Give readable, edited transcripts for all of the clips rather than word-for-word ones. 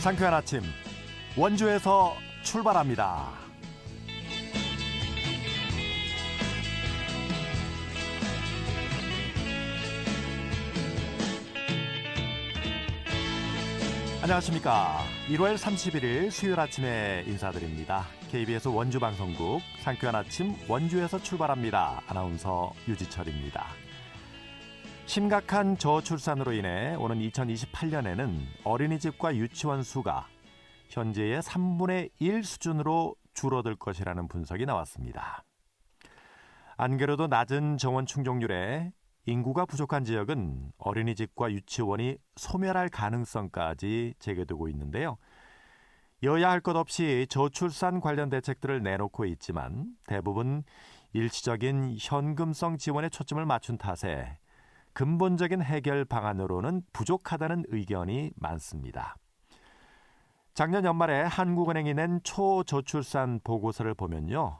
상쾌한 아침 원주에서 출발합니다. 안녕하십니까. 1월 31일 수요일 아침에 인사드립니다. KBS 원주방송국 상쾌한 아침 원주에서 출발합니다. 아나운서 유지철입니다. 심각한 저출산으로 인해 오는 2028년에는 어린이집과 유치원 수가 현재의 3분의 1 수준으로 줄어들 것이라는 분석이 나왔습니다. 안 그래도 낮은 정원 충족률에 인구가 부족한 지역은 어린이집과 유치원이 소멸할 가능성까지 제기되고 있는데요. 여야 할 것 없이 저출산 관련 대책들을 내놓고 있지만 대부분 일시적인 현금성 지원에 초점을 맞춘 탓에 근본적인 해결 방안으로는 부족하다는 의견이 많습니다. 작년 연말에 한국은행이 낸 초저출산 보고서를 보면요.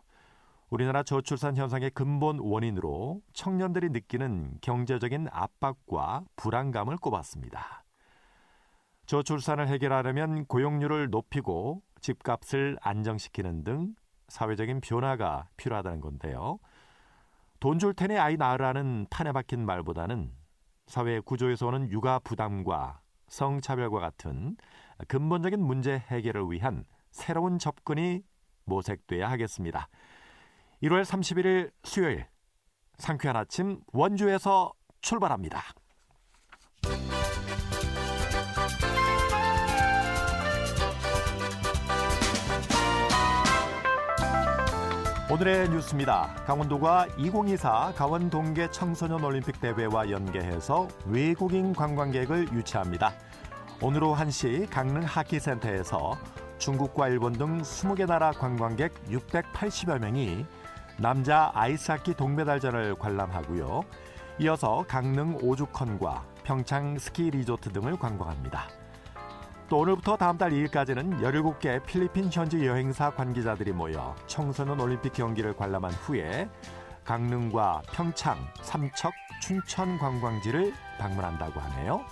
우리나라 저출산 현상의 근본 원인으로 청년들이 느끼는 경제적인 압박과 불안감을 꼽았습니다. 저출산을 해결하려면 고용률을 높이고 집값을 안정시키는 등 사회적인 변화가 필요하다는 건데요. 돈 줄 테니 아이 낳으라는 판에 박힌 말보다는 사회 구조에서 오는 육아 부담과 성차별과 같은 근본적인 문제 해결을 위한 새로운 접근이 모색돼야 하겠습니다. 1월 31일 수요일 상쾌한 아침 원주에서 출발합니다. 오늘의 뉴스입니다. 강원도가 2024 강원동계 청소년 올림픽 대회와 연계해서 외국인 관광객을 유치합니다. 오늘 오후 1시 강릉 하키센터에서 중국과 일본 등 20개 나라 관광객 680여 명이 남자 아이스하키 동메달전을 관람하고요. 이어서 강릉 오죽헌과 평창 스키 리조트 등을 관광합니다. 또 오늘부터 다음 달 2일까지는 17개 필리핀 현지 여행사 관계자들이 모여 청소년 올림픽 경기를 관람한 후에 강릉과 평창, 삼척, 춘천 관광지를 방문한다고 하네요.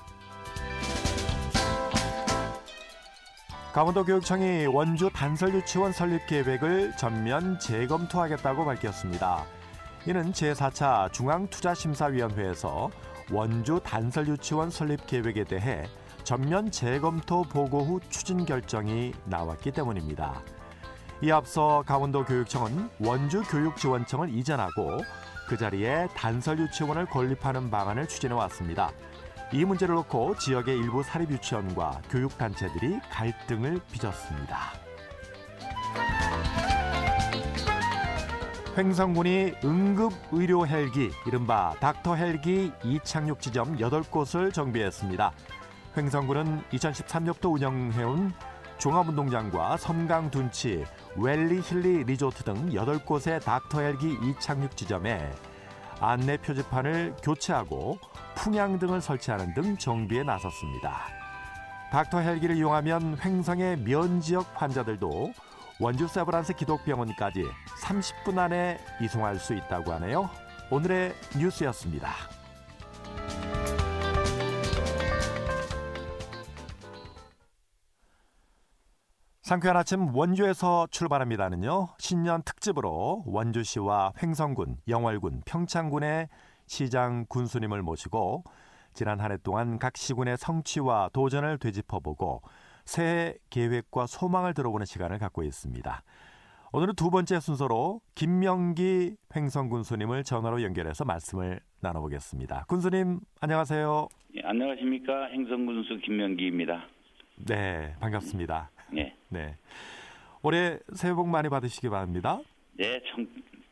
강원도교육청이 원주 단설유치원 설립 계획을 전면 재검토하겠다고 밝혔습니다. 이는 제4차 중앙투자심사위원회에서 원주 단설유치원 설립 계획에 대해 전면 재검토 보고 후 추진 결정이 나왔기 때문입니다. 이에 앞서 강원도교육청은 원주교육지원청을 이전하고 그 자리에 단설유치원을 건립하는 방안을 추진해왔습니다. 이 문제를 놓고 지역의 일부 사립유치원과 교육단체들이 갈등을 빚었습니다. 횡성군이 응급의료 헬기, 이른바 닥터 헬기 이착륙 지점 8곳을 정비했습니다. 횡성군은 2013년부터 운영해온 종합운동장과 섬강둔치, 웰리 힐리 리조트 등 8곳의 닥터 헬기 이착륙 지점에 안내 표지판을 교체하고 풍향 등을 설치하는 등 정비에 나섰습니다. 닥터 헬기를 이용하면 횡성의 면 지역 환자들도 원주 세브란스 기독병원까지 30분 안에 이송할 수 있다고 하네요. 오늘의 뉴스였습니다. 상쾌한 아침 원주에서 출발합니다는요. 신년 특집으로 원주시와 횡성군, 영월군, 평창군의 시장 군수님을 모시고 지난 한 해 동안 각 시군의 성취와 도전을 되짚어보고 새해 계획과 소망을 들어보는 시간을 갖고 있습니다. 오늘은 두 번째 순서로 김명기 횡성군수님을 전화로 연결해서 말씀을 나눠보겠습니다. 군수님 안녕하세요. 네, 안녕하십니까. 횡성군수 김명기입니다. 네, 반갑습니다. 네. 네. 올해 새해 복 많이 받으시기 바랍니다. 네,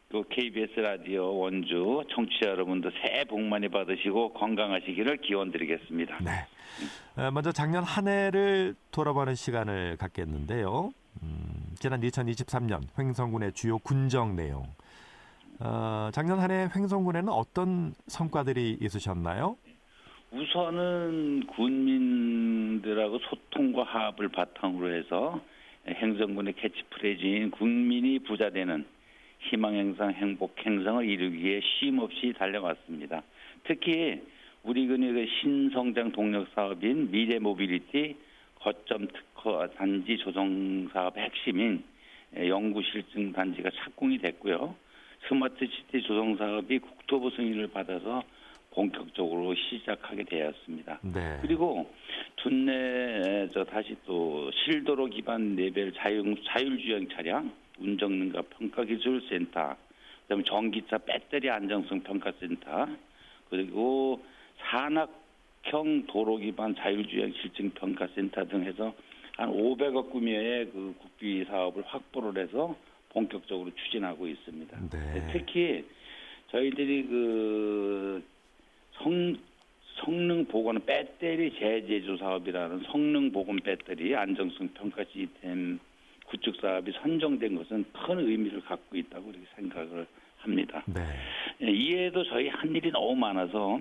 또 KBS 라디오 원주 청취자 여러분도 새해 복 많이 받으시고 건강하시기를 기원드리겠습니다. 네. 먼저 작년 한 해를 돌아보는 시간을 갖겠는데요. 지난 2023년 횡성군의 주요 군정 내용. 작년 한 해 횡성군에는 어떤 성과들이 있으셨나요? 우선은 군민들하고 소통과 화합을 바탕으로 해서 행정군의 캐치프레이즈인 국민이 부자되는 희망행성, 행복행성을 이루기 위해 쉼없이 달려왔습니다. 특히 우리 군의 신성장 동력 사업인 미래 모빌리티 거점 특화 단지 조성 사업의 핵심인 연구 실증 단지가 착공이 됐고요. 스마트 시티 조성 사업이 국토부 승인을 받아서 본격적으로 시작하게 되었습니다. 네. 그리고 둔내 다시 또 실도로 기반 레벨 자율주행 차량 운전능가 평가기술센터, 그다음에 전기차 배터리 안정성 평가센터, 그리고 산악형 도로 기반 자율주행 실증 평가센터 등 해서 한 500억 규모의 그 국비 사업을 확보를 해서 본격적으로 추진하고 있습니다. 네. 특히 저희들이 그 성능 보건 배터리 재제조 사업이라는 성능 보건 배터리 안정성 평가 시스템 구축 사업이 선정된 것은 큰 의미를 갖고 있다고 이렇게 생각을 합니다. 네. 이외에도 저희 한 일이 너무 많아서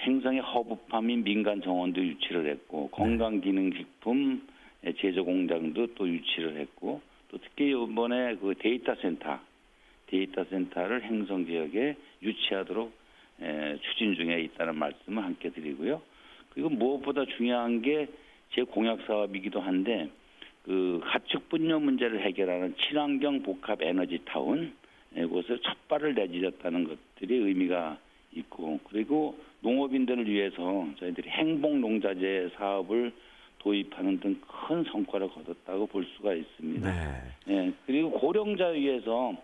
행성의 허브팜인 민간 정원도 유치를 했고 건강기능식품 제조 공장도 또 유치를 했고 또 특히 이번에 그 데이터센터를 행성 지역에 유치하도록 추진 중에 있다는 말씀을 함께 드리고요. 그리고 무엇보다 중요한 게 제 공약 사업이기도 한데 그 가축 분뇨 문제를 해결하는 친환경 복합 에너지 타운 이곳에 첫 발을 내딛었다는 것들이 의미가 있고 그리고 농업인들을 위해서 저희들이 행복 농자재 사업을 도입하는 등 큰 성과를 거뒀다고 볼 수가 있습니다. 네. 그리고 고령자 위해서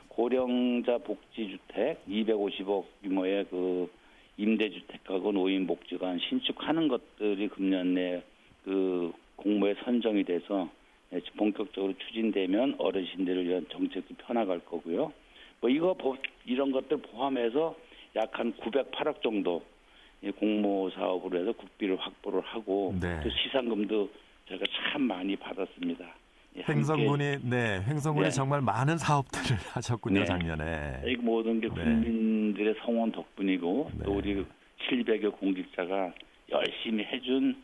고령자 복지주택 250억 규모의 그 임대주택하고 노인복지관 신축하는 것들이 금년 내 그 공모에 선정이 돼서 본격적으로 추진되면 어르신들을 위한 정책도 펴나갈 거고요. 뭐 이런 것들 포함해서 약 한 908억 정도 공모 사업으로 해서 국비를 확보를 하고 네. 또 시상금도 저희가 참 많이 받았습니다. 횡성군이 네. 정말 많은 사업들을 하셨군요. 네. 작년에. 이 모든 게 국민들의 성원 덕분이고 네. 또 우리 700여 공직자가 열심히 해준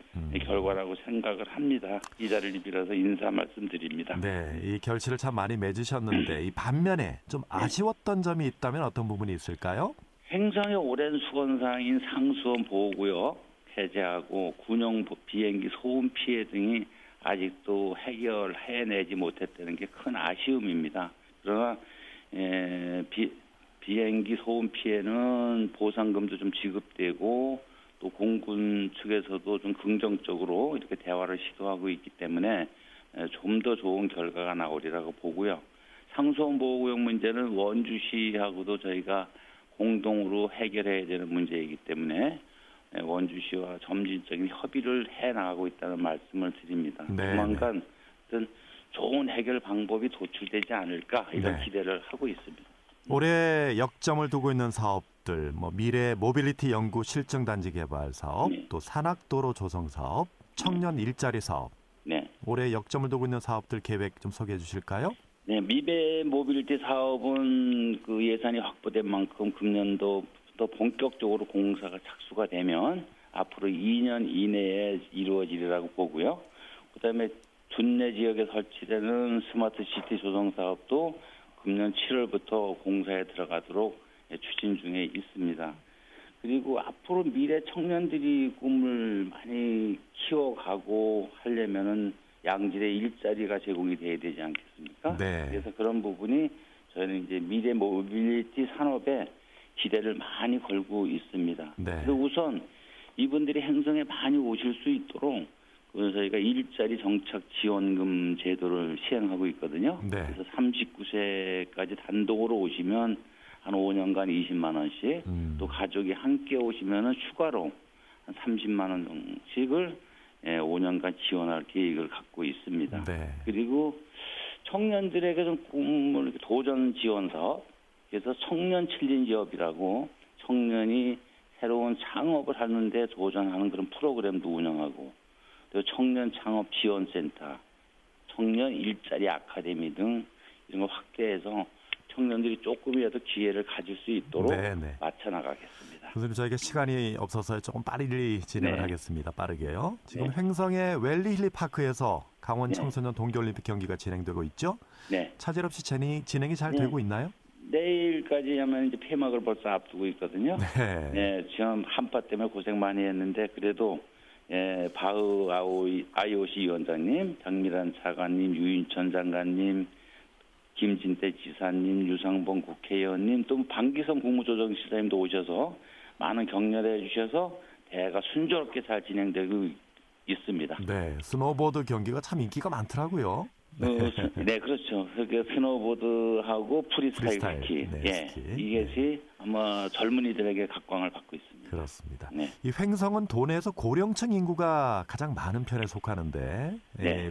결과라고 생각을 합니다. 이 자리를 빌어서 인사 말씀드립니다. 네, 이 결실을 참 많이 맺으셨는데 이 반면에 좀 아쉬웠던 점이 있다면 어떤 부분이 있을까요? 행성의 오랜 수건사항인 상수원 보호구역 해제하고 군용 비행기 소음 피해 등이 아직도 해결해내지 못했다는 게 큰 아쉬움입니다. 그러나 비행기 소음 피해는 보상금도 좀 지급되고 또 공군 측에서도 좀 긍정적으로 이렇게 대화를 시도하고 있기 때문에 좀 더 좋은 결과가 나오리라고 보고요. 상수원 보호구역 문제는 원주시하고도 저희가 공동으로 해결해야 되는 문제이기 때문에 원주시와 점진적인 협의를 해나가고 있다는 말씀을 드립니다. 네, 조만간 어떤 좋은 해결 방법이 도출되지 않을까 이런 네. 기대를 하고 있습니다. 올해 역점을 두고 있는 사업들, 미래 모빌리티 연구 실증 단지 개발 사업, 네. 또 산악도로 조성 사업, 청년 일자리 사업. 네. 올해 역점을 두고 있는 사업들 계획 좀 소개해 주실까요? 네, 미래 모빌리티 사업은 그 예산이 확보된 만큼 금년도부터 본격적으로 공사가 착수가 되면 앞으로 2년 이내에 이루어지리라고 보고요. 그다음에 둔내 지역에 설치되는 스마트 시티 조성 사업도 금년 7월부터 공사에 들어가도록 추진 중에 있습니다. 그리고 앞으로 미래 청년들이 꿈을 많이 키워가고 하려면은 양질의 일자리가 제공이 돼야 되지 않겠습니까? 네. 그래서 그런 부분이 저희는 이제 미래 모빌리티 산업에 기대를 많이 걸고 있습니다. 네. 그래서 우선 이분들이 행성에 많이 오실 수 있도록 저희가 일자리 정착 지원금 제도를 시행하고 있거든요. 네. 그래서 39세까지 단독으로 오시면 한 5년간 20만 원씩, 또 가족이 함께 오시면은 추가로 한 30만 원 정도씩을 5년간 지원할 계획을 갖고 있습니다. 네. 그리고 청년들에게 좀 꿈을 도전 지원 사업, 그래서 청년 챌린지업이라고 청년이 새로운 창업을 하는데 도전하는 그런 프로그램도 운영하고, 또 청년 창업 지원센터, 청년 일자리 아카데미 등 이런 걸 확대해서 청년들이 조금이라도 기회를 가질 수 있도록 네네. 맞춰나가겠습니다. 선생님, 저희가 시간이 없어서 조금 빨리 진행을 네. 하겠습니다. 빠르게요. 지금 네. 횡성의 웰리힐리 파크에서 강원 네. 청소년 동계올림픽 경기가 진행되고 있죠. 네. 차질 없이 진행이 잘 네. 되고 있나요? 내일까지 하면 이제 폐막을 벌써 앞두고 있거든요. 네. 네, 지금 한파 때문에 고생 많이 했는데 그래도 바흐 IOC 위원장님, 정미란 차관님, 유인천 장관님, 김진태 지사님, 유상봉 국회의원님, 또 방기성 국무조정실장님도 오셔서 많은 격려를 해주셔서 대회가 순조롭게 잘 진행되고 있습니다. 네, 스노보드 경기가 참 인기가 많더라고요. 네, 그렇죠. 그게 스노보드하고 프리스타일 스키. 스키. 이것이 아마 젊은이들에게 각광을 받고 있습니다. 그렇습니다. 네. 이 횡성은 도내에서 고령층 인구가 가장 많은 편에 속하는데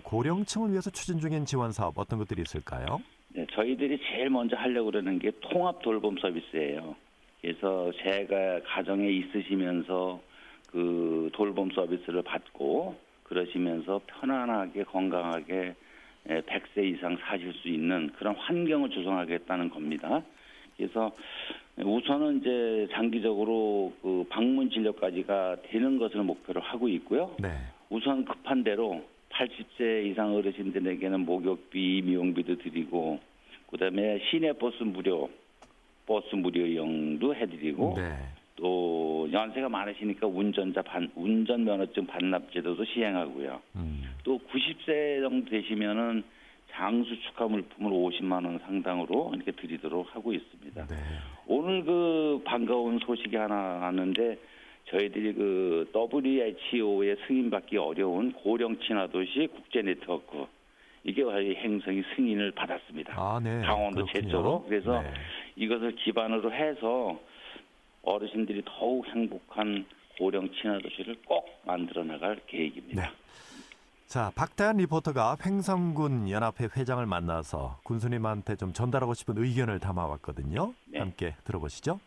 고령층을 위해서 추진 중인 지원 사업 어떤 것들이 있을까요? 네, 저희들이 제일 먼저 하려고 그러는 게 통합 돌봄 서비스예요. 그래서 제가 가정에 있으시면서 그 돌봄 서비스를 받고 그러시면서 편안하게 건강하게 100세 이상 사실 수 있는 그런 환경을 조성하겠다는 겁니다. 그래서 우선은 이제 장기적으로 그 방문 진료까지가 되는 것을 목표로 하고 있고요. 네. 우선 급한 대로 80세 이상 어르신들에게는 목욕비, 미용비도 드리고 그다음에 시내 버스 무료 이용도 해드리고 또 연세가 많으시니까 운전 면허증 반납 제도도 시행하고요. 또 90세 정도 되시면은 장수 축하 물품을 50만 원 상당으로 이렇게 드리도록 하고 있습니다. 네. 오늘 그 반가운 소식이 하나 왔는데 저희들이 그 WHO의 승인받기 어려운 고령 친화도시 국제 네트워크 이게 행성이 승인을 받았습니다. 강원도 최초로. 그래서 이것을 기반으로 해서 어르신들이 더욱 행복한 고령 친화도시를 꼭 만들어 나갈 계획입니다. 네. 자, 박대한 리포터가 횡성군 연합회 회장을 만나서 군수님한테 좀 전달하고 싶은 의견을 담아왔거든요. 네. 함께 들어보시죠.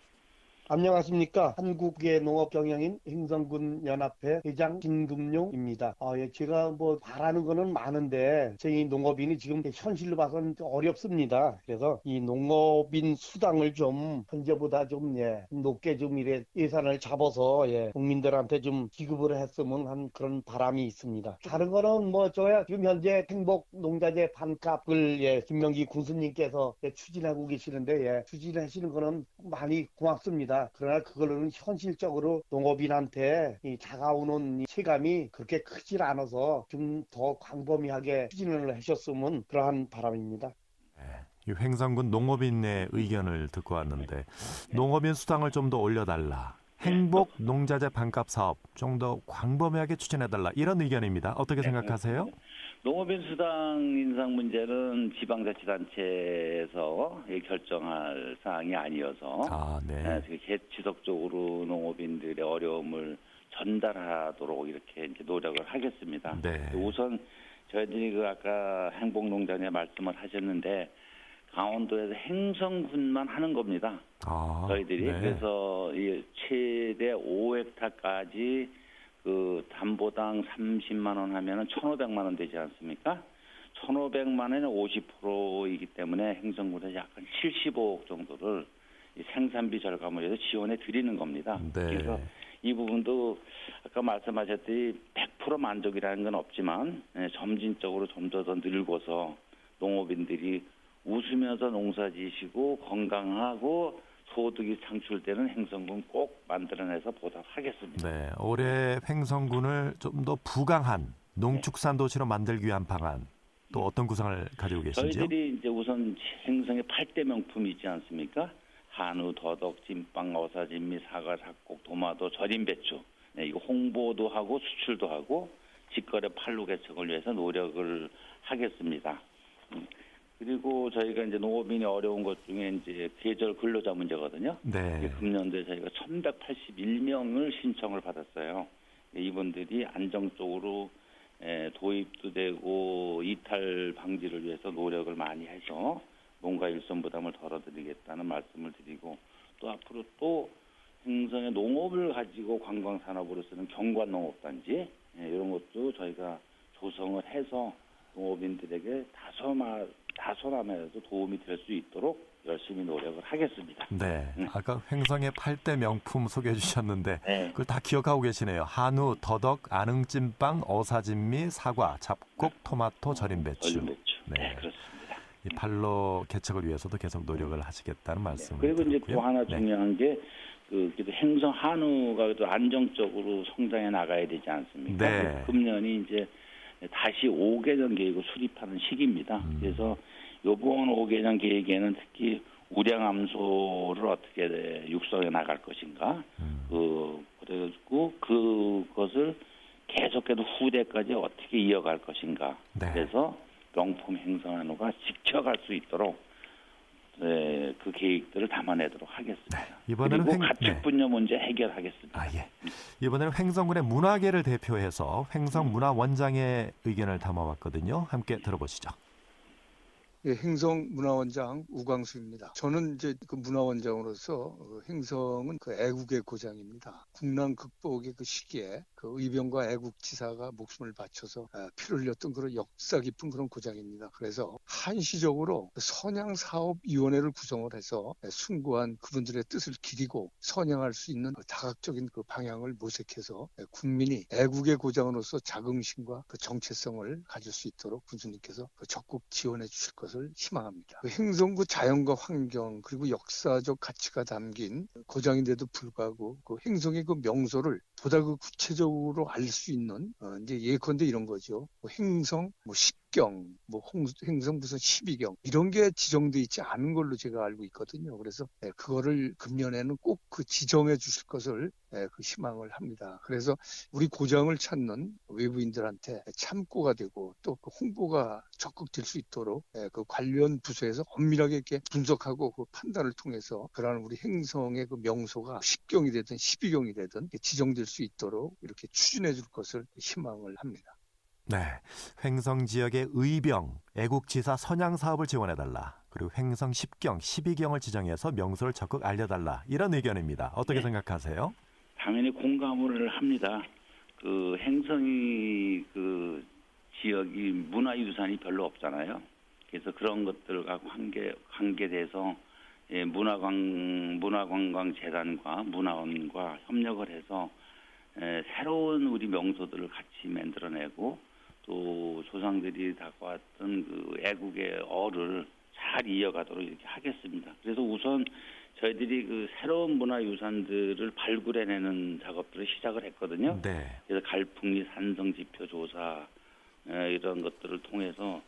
안녕하십니까. 한국의 농업경영인 횡성군 연합회 회장 김금용입니다. 제가 바라는 거는 많은데 저희 농업인이 지금 현실로 봐서는 어렵습니다. 그래서 이 농업인 수당을 좀 현재보다 좀 높게 좀 예산을 잡아서 국민들한테 좀 지급을 했으면 한 그런 바람이 있습니다. 다른 거는 저야 지금 현재 행복농자재 반값을 김명기 군수님께서 추진하고 계시는데 추진하시는 거는 많이 고맙습니다. 그러나 그걸로는 현실적으로 농업인한테 다가오는 체감이 그렇게 크질 않아서 좀 더 광범위하게 추진을 하셨으면 그러한 바람입니다. 이 횡성군 농업인의 의견을 듣고 왔는데 농업인 수당을 좀 더 올려달라. 행복 농자재 반값 사업 좀 더 광범위하게 추진해달라. 이런 의견입니다. 어떻게 생각하세요? 농업인 수당 인상 문제는 지방자치단체에서 결정할 사항이 아니어서 지속적으로 농업인들의 어려움을 전달하도록 이렇게 이제 노력을 하겠습니다. 우선 저희들이 아까 행복농장에 말씀을 하셨는데 강원도에서 횡성군만 하는 겁니다. 저희들이 그래서 최대 5헥타까지 그 담보당 30만 원 하면은 1,500만 원 되지 않습니까? 1,500만 원은 50%이기 때문에 횡성군에서 약간 75억 정도를 생산비 절감을 해서 지원해 드리는 겁니다. 그래서 이 부분도 아까 말씀하셨듯이 100% 만족이라는 건 없지만 점진적으로 좀 더 늘고서 농업인들이 웃으면서 농사지시고 건강하고 소득이 창출되는 횡성군 꼭 만들어내서 보답하겠습니다. 네, 올해 횡성군을 좀 더 부강한 농축산 도시로 만들기 위한 방안 또 어떤 구상을 가지고 계신지요? 저희들이 이제 우선 횡성의 8대 명품이 있지 않습니까? 한우, 더덕, 찐빵, 어사진미, 사과, 잡곡, 도마도, 절임 배추. 이거 홍보도 하고 수출도 하고 직거래 판로 개척을 위해서 노력을 하겠습니다. 그리고 저희가 이제 농업인이 어려운 것 중에 이제 계절 근로자 문제거든요. 금년도에 저희가 1,181명을 신청을 받았어요. 이분들이 안정적으로 도입도 되고 이탈 방지를 위해서 노력을 많이 해서 농가 일손 부담을 덜어드리겠다는 말씀을 드리고 또 앞으로 또 횡성의 농업을 가지고 관광 산업으로 쓰는 경관농업단지 이런 것도 저희가 조성을 해서 농업인들에게 다소나마라도 도움이 될 수 있도록 열심히 노력을 하겠습니다. 네, 아까 횡성의 8대 명품 소개해 주셨는데 그걸 다 기억하고 계시네요. 한우, 더덕, 안흥찐빵, 어사진미, 사과, 잡곡, 토마토, 절임 배추. 네, 그렇습니다. 이 판로 개척을 위해서도 계속 노력을 하시겠다는 말씀을 그리고 드렸고요. 이제 또 하나 중요한 게 그래도 행성 한우가 그래도 안정적으로 성장해 나가야 되지 않습니까? 네. 금년이 이제 다시 5개년 계획을 수립하는 시기입니다. 그래서 이번 5개년 계획에는 특히 우량함소를 어떻게 육성해 나갈 것인가, 그리고 그것을 계속해서 후대까지 어떻게 이어갈 것인가. 네. 그래서 명품 행성 한우가 지켜갈 수 있도록 그 계획들을 담아내도록 하겠습니다. 네. 이번에는 그리고 가축 분야 문제 해결하겠습니다. 예. 이번에는 횡성군의 문화계를 대표해서 횡성문화원장의 의견을 담아왔거든요. 함께 들어보시죠. 예, 행성문화원장 우광수입니다. 저는 이제 그 문화원장으로서 행성은 그 애국의 고장입니다. 국난 극복의 그 시기에 그 의병과 애국지사가 목숨을 바쳐서 피를 흘렸던 그런 역사 깊은 그런 고장입니다. 그래서 한시적으로 선양사업위원회를 구성을 해서 숭고한 그분들의 뜻을 기리고 선양할 수 있는 다각적인 그 방향을 모색해서 국민이 애국의 고장으로서 자긍심과 그 정체성을 가질 수 있도록 군수님께서 적극 지원해 주실 것을 희망합니다. 행성구 자연과 환경 그리고 역사적 가치가 담긴 고장인데도 불구하고 그 행성의 그 명소를 보다 그 구체적으로 알 수 있는 이제 예컨대 이런 거죠. 행성 십경, 행성 무슨 12경 이런 게 지정돼 있지 않은 걸로 제가 알고 있거든요. 그래서 그거를 금년에는 꼭 그 지정해 주실 것을 그 희망을 합니다. 그래서 우리 고장을 찾는 외부인들한테 참고가 되고 또 그 홍보가 적극 될 수 있도록 그 관련 부서에서 엄밀하게 이렇게 분석하고 그 판단을 통해서 그러한 우리 행성의 그 명소가 10경이 되든 12경이 되든 지정될 수 있도록 이렇게 추진해 줄 것을 희망을 합니다. 네, 횡성 지역의 의병, 애국지사 선양 사업을 지원해달라. 그리고 횡성 10경, 12경을 지정해서 명소를 적극 알려달라. 이런 의견입니다. 어떻게 생각하세요? 당연히 공감을 합니다. 그 행성이 그 지역이 문화유산이 별로 없잖아요. 그래서 그런 것들과 관계돼서 문화관광재단과 문화원과 협력을 해서 새로운 우리 명소들을 같이 만들어내고 또 조상들이 닦아왔던 그 애국의 어를 잘 이어가도록 이렇게 하겠습니다. 그래서 우선 저희들이 그 새로운 문화유산들을 발굴해내는 작업들을 시작을 했거든요. 네. 그래서 갈풍리 산성지표 조사 이런 것들을 통해서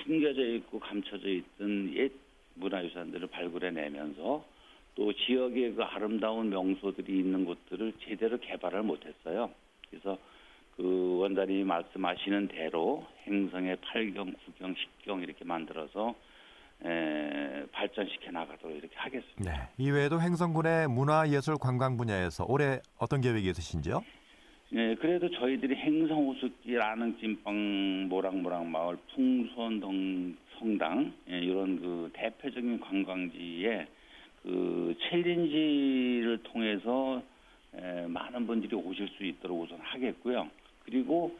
숨겨져 있고 감춰져 있던 옛 문화유산들을 발굴해내면서 또 지역의 그 아름다운 명소들이 있는 곳들을 제대로 개발을 못했어요. 그래서 그 원장님이 말씀하시는 대로 행성의 8경, 9경, 10경 이렇게 만들어서 발전시켜 나가도록 이렇게 하겠습니다. 네. 이외에도 횡성군의 문화예술 관광 분야에서 올해 어떤 계획이 있으신지요? 네, 그래도 저희들이 행성호숫길, 안흥찐빵, 모락모락 마을, 풍수원 성당 이런 그 대표적인 관광지에 그 챌린지를 통해서 많은 분들이 오실 수 있도록 우선 하겠고요. 그리고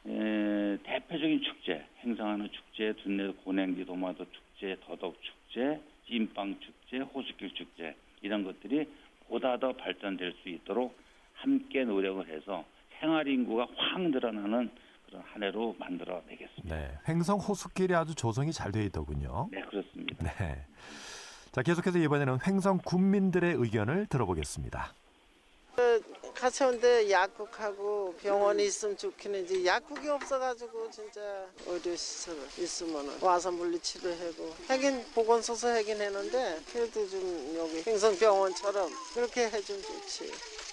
대표적인 축제, 행성하는 축제, 둔내 고냉지 도마도 축제, 더덕 축제, 찐빵 축제, 호숫길 축제 이런 것들이 보다 더 발전될 수 있도록 함께 노력을 해서 생활 인구가 확 늘어나는 그런 한 해로 만들어내겠습니다. 네, 횡성 호숫길이 아주 조성이 잘 되어 있더군요. 네, 그렇습니다. 네. 자, 계속해서 이번에는 횡성 군민들의 의견을 들어보겠습니다. 같이 온데 약국하고 병원이 있으면 좋기는 이제 약국이 없어가지고 진짜 의료시설 있으면 와서 물리치료하고 하긴 보건소서 하긴 했는데 그래도 좀 여기 행성병원처럼 그렇게 해주면 좋지.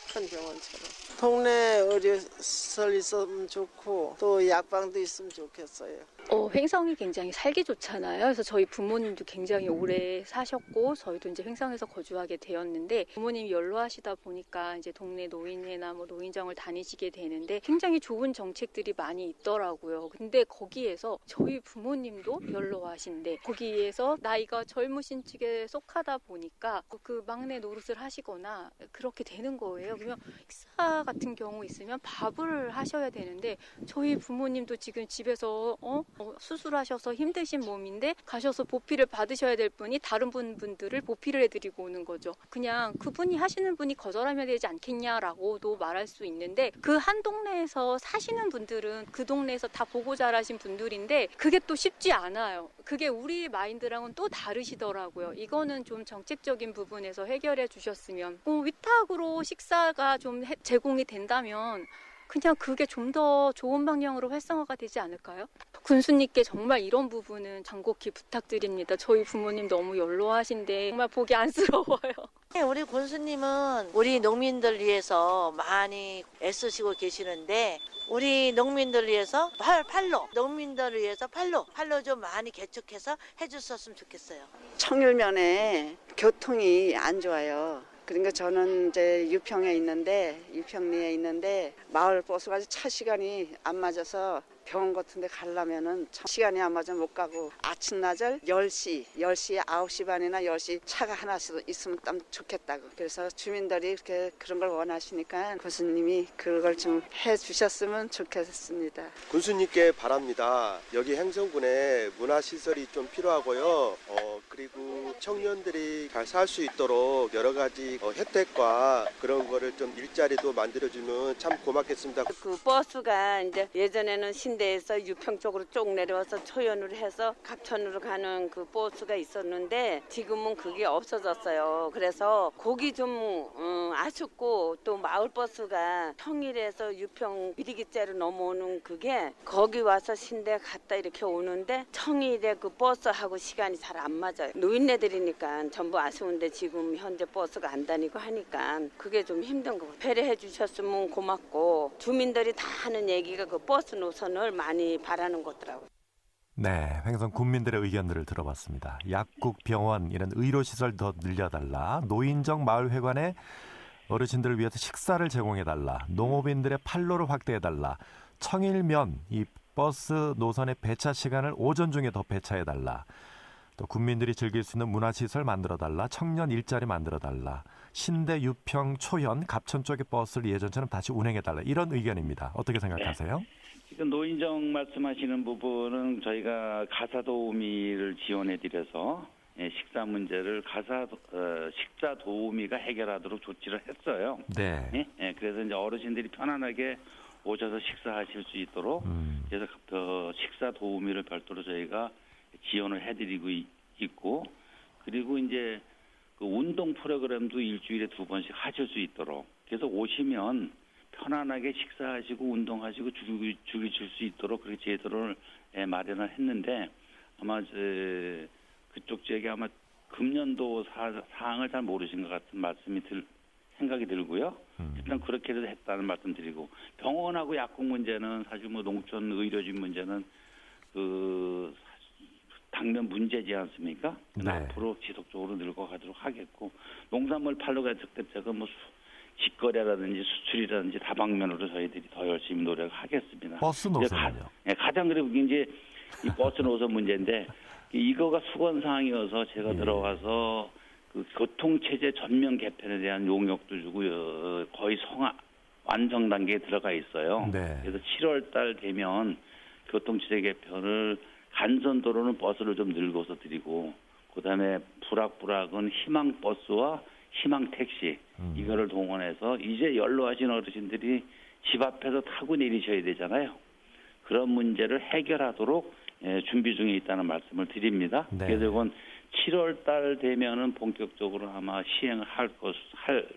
큰 병원처럼 동네 의료시설 있으면 좋고 또 약방도 있으면 좋겠어요. 횡성이 굉장히 살기 좋잖아요. 그래서 저희 부모님도 굉장히 오래 사셨고 저희도 이제 횡성에서 거주하게 되었는데 부모님이 연로하시다 보니까 이제 동네 노인회나 뭐 노인정을 다니시게 되는데 굉장히 좋은 정책들이 많이 있더라고요. 근데 거기에서 저희 부모님도 연로하신데 거기에서 나이가 젊으신 측에 속하다 보니까 그 막내 노릇을 하시거나 그렇게 되는 거예요. 그러면 식사 같은 경우 있으면 밥을 하셔야 되는데 저희 부모님도 지금 집에서 수술하셔서 힘드신 몸인데 가셔서 보필을 받으셔야 될 분이 다른 분들을 보필을 해드리고 오는 거죠. 그냥 그분이 하시는 분이 거절하면 되지 않겠냐라고도 말할 수 있는데 그 한 동네에서 사시는 분들은 그 동네에서 다 보고 자라신 분들인데 그게 또 쉽지 않아요. 그게 우리 마인드랑은 또 다르시더라고요. 이거는 좀 정책적인 부분에서 해결해 주셨으면 위탁으로 식사가 좀 제공이 된다면 그냥 그게 좀 더 좋은 방향으로 활성화가 되지 않을까요? 군수님께 정말 이런 부분은 간곡히 부탁드립니다. 저희 부모님 너무 연로하신데 정말 보기 안쓰러워요. 우리 군수님은 우리 농민들 위해서 많이 애쓰시고 계시는데 우리 농민들 위해서 농민들을 위해서 팔로 좀 많이 개척해서 해줬었으면 좋겠어요. 청일면에 교통이 안 좋아요. 그러니까 저는 이제 유평리에 있는데 마을 버스가 차 시간이 안 맞아서 병원 같은 데 가려면은 시간이 안 맞아 못 가고 아침나절 10시, 9시 반이나 10시 차가 하나씩 있으면 참 좋겠다고. 그래서 주민들이 그런 걸 원하시니까 군수님이 그걸 좀 해주셨으면 좋겠습니다. 군수님께 바랍니다. 여기 행성군에 문화시설이 좀 필요하고요. 그리고 청년들이 잘 살 수 있도록 여러 가지 혜택과 그런 거를 좀 일자리도 만들어주면 참 고맙겠습니다. 그 버스가 이제 예전에는 신대에서 유평 쪽으로 쭉 내려와서 초연으로 해서 갑천으로 가는 그 버스가 있었는데 지금은 그게 없어졌어요. 그래서 거기 좀 아쉽고 또 마을 버스가 평일에서 유평 비리기째로 넘어오는 그게 거기 와서 신대 갔다 이렇게 오는데 청일에 그 버스하고 시간이 잘 안 맞아요. 노인네들이니까 전부 아쉬운데 지금 현재 버스가 안 다니고 하니까 그게 좀 힘든 거 배려해 주셨으면 고맙고 주민들이 다 하는 얘기가 그 버스 노선을 많이 바라는 거더라고요. 네, 횡성 군민들의 의견들을 들어봤습니다. 약국, 병원 이런 의료시설 더 늘려달라. 노인정 마을회관에 어르신들을 위해서 식사를 제공해달라. 농업인들의 판로를 확대해달라. 청일면 이 버스 노선의 배차 시간을 오전 중에 더 배차해달라. 또 군민들이 즐길 수 있는 문화시설 만들어달라. 청년 일자리 만들어달라. 신대, 유평, 초현, 갑천 쪽의 버스를 예전처럼 다시 운행해달라. 이런 의견입니다. 어떻게 생각하세요? 지금 노인정 말씀하시는 부분은 저희가 가사도우미를 지원해드려서 식사 문제를 식사 도우미가 해결하도록 조치를 했어요. 네. 그래서 이제 어르신들이 편안하게 오셔서 식사하실 수 있도록 그래서 식사 도우미를 별도로 저희가 지원을 해드리고 있고 그리고 이제 그 운동 프로그램도 일주일에 2번씩 하실 수 있도록 그래서 오시면 편안하게 식사하시고 운동하시고 즐기실 수 있도록 그렇게 제도를 마련을 했는데 아마 그쪽 지역에 아마 금년도 사항을 잘 모르신 것 같은 생각이 들고요. 일단 그렇게도 했다는 말씀드리고 병원하고 약국 문제는 사실 뭐 농촌 의료진 문제는 그 당면 문제지 않습니까? 네. 앞으로 지속적으로 늙어가도록 하겠고 농산물 팔로 개척대책은 뭐 직거래라든지 수출이라든지 다방면으로 저희들이 더 열심히 노력하겠습니다. 버스 노선은요? 가장 그리고 이제 이 버스 노선 문제인데 이거가 수건 사항이어서 제가 들어가서 그 교통체제 전면 개편에 대한 용역도 주고 거의 완성 단계에 들어가 있어요. 네. 그래서 7월 달 되면 교통체제 개편을 간선도로는 버스를 좀 늘고서 드리고 그다음에 부락부락은 희망버스와 희망택시 이거를 동원해서 이제 연로하신 어르신들이 집 앞에서 타고 내리셔야 되잖아요. 그런 문제를 해결하도록 준비 중에 있다는 말씀을 드립니다. 네. 그래서 이건 7월 달 되면은 본격적으로 아마 시행을 할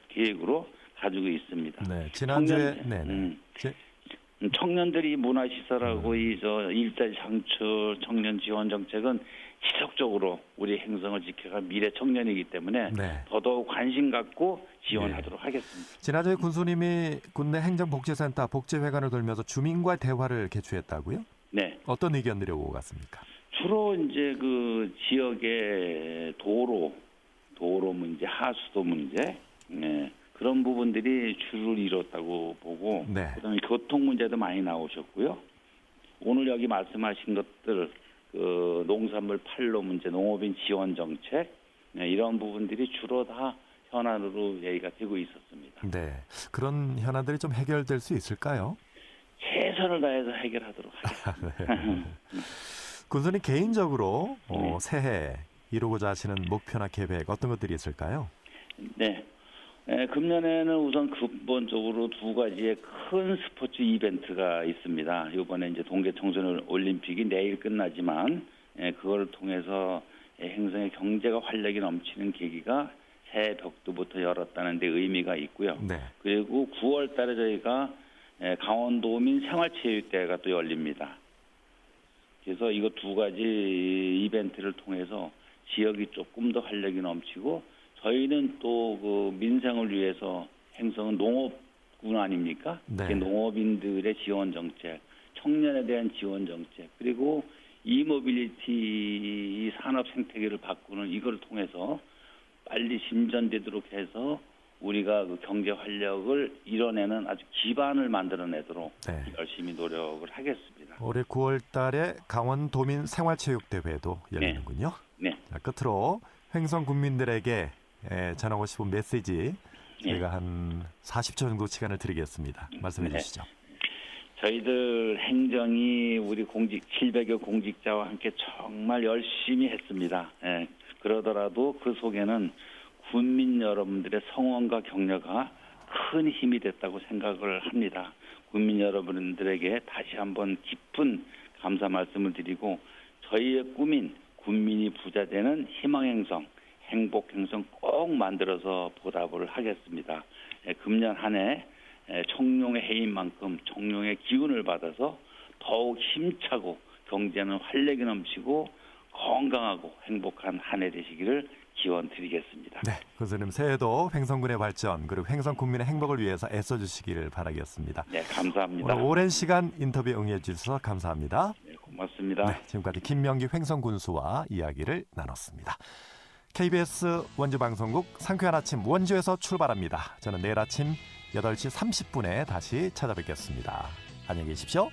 계획으로 가지고 있습니다. 네, 지난주에 청년들이 문화시설하고 일자리 창출 청년 지원 정책은 지속적으로 우리 행성을 지켜갈 미래 청년이기 때문에 더더욱 관심 갖고 지원하도록 하겠습니다. 지난주에 군수님이 군내 행정복지센터 복지회관을 돌면서 주민과 대화를 개최했다고요? 네. 어떤 의견들이 오고 갔습니까? 주로 이제 그 지역의 도로 문제, 하수도 문제, 그런 부분들이 주를 이뤘다고 보고, 그다음에 교통 문제도 많이 나오셨고요. 오늘 여기 말씀하신 것들, 그 농산물 판로 문제, 농업인 지원 정책 이런 부분들이 주로 다 현안으로 얘기가 되고 있었습니다. 네, 그런 현안들이 좀 해결될 수 있을까요? 최선을 다해서 해결하도록 하겠습니다. 네. 군수님 개인적으로 네. 새해 이루고자 하시는 목표나 계획 어떤 것들이 있을까요? 네. 금년에는 우선 근본적으로 두 가지의 큰 스포츠 이벤트가 있습니다. 이번에 이제 동계 청소년 올림픽이 내일 끝나지만 그걸 통해서 행성의 경제가 활력이 넘치는 계기가 새해 벽두부터 열었다는 데 의미가 있고요. 네. 그리고 9월 달에 저희가 강원도민 생활체육대회가 또 열립니다. 그래서 이거 두 가지 이벤트를 통해서 지역이 조금 더 활력이 넘치고 저희는 또 그 민생을 위해서 행성은 농업군 아닙니까? 네. 농업인들의 지원 정책, 청년에 대한 지원 정책, 그리고 이모빌리티 산업 생태계를 바꾸는 이걸 통해서 빨리 진전되도록 해서 우리가 그 경제 활력을 이뤄내는 아주 기반을 만들어내도록 네. 열심히 노력을 하겠습니다. 올해 9월 달에 강원도민 생활체육대회도 열리는군요. 네. 자, 끝으로 횡성 국민들에게 전하고 싶은 메시지 저희가 네. 한 40초 정도 시간을 드리겠습니다. 말씀해 네. 주시죠. 저희들 행정이 우리 700여 공직자와 함께 정말 열심히 했습니다. 그러더라도 그 속에는 군민 여러분들의 성원과 격려가 큰 힘이 됐다고 생각을 합니다. 국민 여러분들에게 다시 한번 깊은 감사 말씀을 드리고 저희의 꿈인 군민이 부자 되는 희망행성, 행복행성 꼭 만들어서 보답을 하겠습니다. 금년 한 해 청룡의 해인 만큼 청룡의 기운을 받아서 더욱 힘차고 경제는 활력이 넘치고 건강하고 행복한 한 해 되시기를 기원 드리겠습니다. 네, 교수님 새해도 횡성군의 발전 그리고 횡성 국민의 행복을 위해서 애써주시기를 바라겠습니다. 네, 감사합니다. 오늘 오랜 시간 인터뷰에 응해 주셔서 감사합니다. 네, 고맙습니다. 네, 지금까지 김명기 횡성군수와 이야기를 나눴습니다. KBS 원주방송국 상쾌한 아침 원주에서 출발합니다. 저는 내일 아침 8시 30분에 다시 찾아뵙겠습니다. 안녕히 계십시오.